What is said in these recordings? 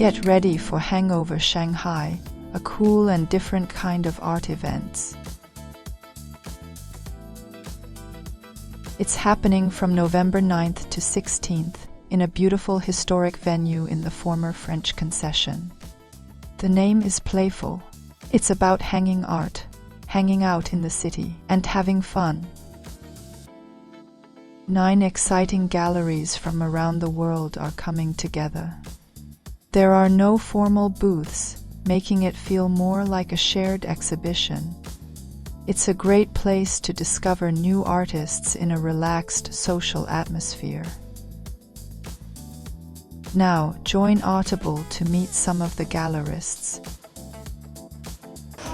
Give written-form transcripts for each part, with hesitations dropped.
Get ready for Hang Over Shanghai, a cool and different kind of art events. It's happening from November 9th to 16th in a beautiful historic venue in the former French concession. The name is playful. It's about hanging art, hanging out in the city, and having fun. 9 exciting galleries from around the world are coming together. There are no formal booths, making it feel more like a shared exhibition. It's a great place to discover new artists in a relaxed social atmosphere. Now, join Audible to meet some of the gallerists.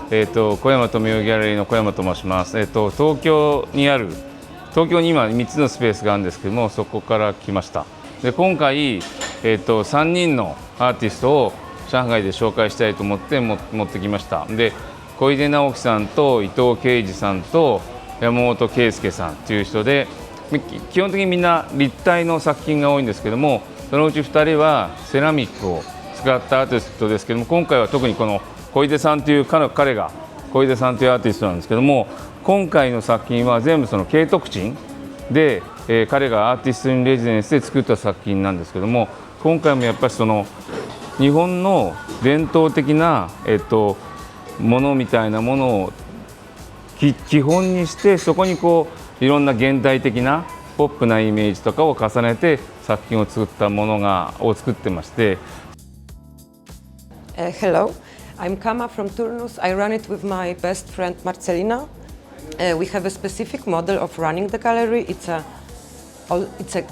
小山富代ギャラリーの小山と申します。東京に今3つのスペースがあるんですけども、そこから来ました。で、今回、3人のアーティストを上海で紹介したいと思って持ってきました。で、小出直樹さんと伊藤啓二さんと山本圭介さんという人で、基本的にみんな立体の作品が多いんですけども、そのうち2人はセラミックを使ったアーティストですけども、今回は特にこの小出さんという彼が小出さんというアーティストなんですけども、今回の作品は全部その慶徳鎮で、彼がアーティスト・イン・レジデンスで作った作品なんですけども、今回もやっぱりその日本の伝統的な、ものみたいなものを基本にして、そこにこういろんな現代的なポップなイメージとかを重ねて作品を作ったものを作ってまして。Hello, I'm Kama from Turnus. I run it with my best friend Marcelina. We have a specific model of running the gallery. It's a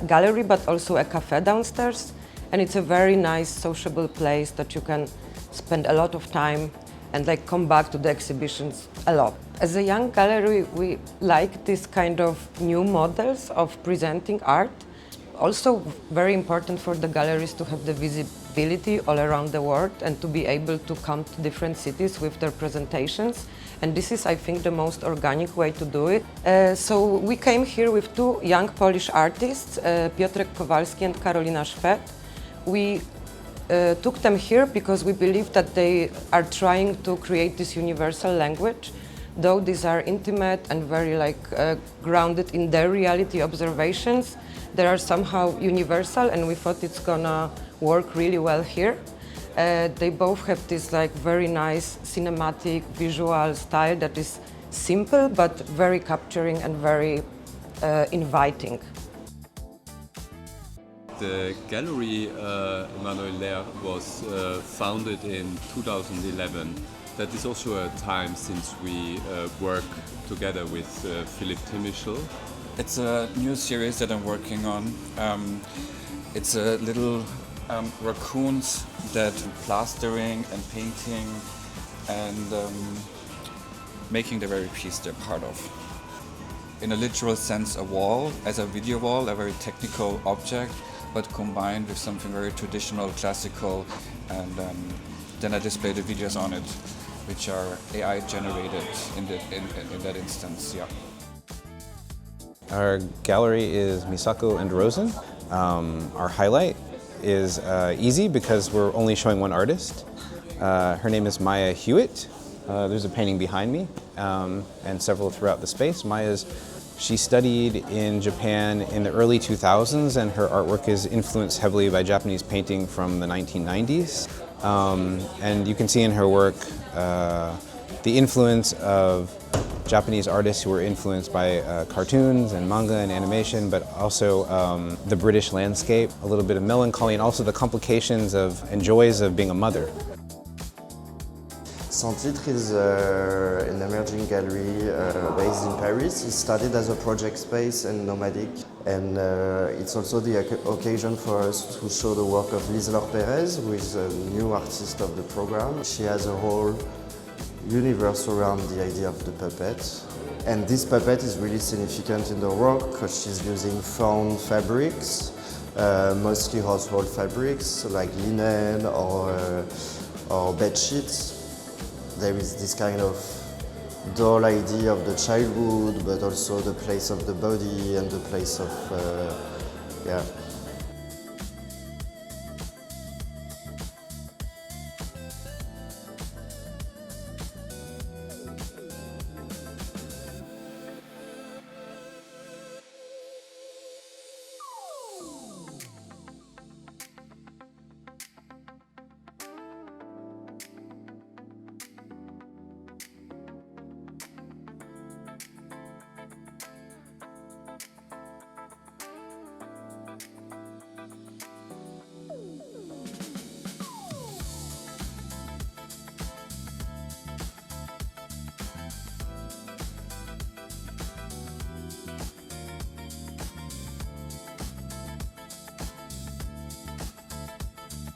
gallery, but also a cafe downstairs, and it's a very nice, sociable place that you can spend a lot of time and like come back to the exhibitions a lot. As a young gallery, we like this kind of new models of presenting art. Also very important for the galleries to have the visibility all around the world and to be able to come to different cities with their presentations. And this is, I think, the most organic way to do it. So we came here with 2 young Polish artists, Piotrek Kowalski and Karolina Szwed. We took them here because we believe that they are trying to create this universal language. Though these are intimate and very grounded in their reality observations, they are somehow universal, and we thought it's gonna work really well here. They both have this very nice cinematic visual style that is simple but very capturing and very inviting. The gallery Emmanuel Layr was founded in 2011. That is also a time since we work together with Philipp Timischl. It's a new series that I'm working on. It's a little raccoons that plastering and painting and making the very piece they're part of. In a literal sense, a wall as a video wall, a very technical object, but combined with something very traditional, classical, and then I display the videos on it, which are AI generated in that instance. Yeah. Our gallery is Misako and Rosen. Our highlight is easy because we're only showing one artist. Her name is Maya Hewitt. There's a painting behind me and several throughout the space. She studied in Japan in the early 2000s, and her artwork is influenced heavily by Japanese painting from the 1990s. And you can see in her work the influence of Japanese artists who were influenced by cartoons and manga and animation, but also the British landscape, a little bit of melancholy, and also the complications and joys of being a mother. Titre is an emerging gallery based in Paris. It started as a project space and nomadic, and it's also the occasion for us to show the work of Layr Perez, who is a new artist of the program. She has a whole universe around the idea of the puppet, and this puppet is really significant in the work because she's using found fabrics, mostly household fabrics like linen or bed sheets. There is this kind of doll idea of the childhood, but also the place of the body and the place of,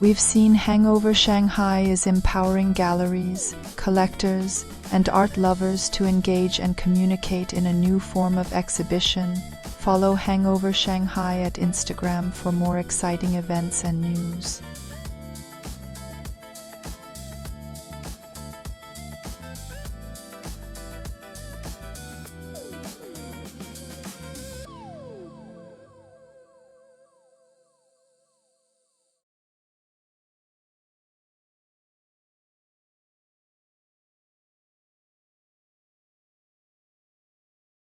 We've seen Hang Over Shanghai is empowering galleries, collectors, and art lovers to engage and communicate in a new form of exhibition. Follow Hang Over Shanghai at Instagram for more exciting events and news.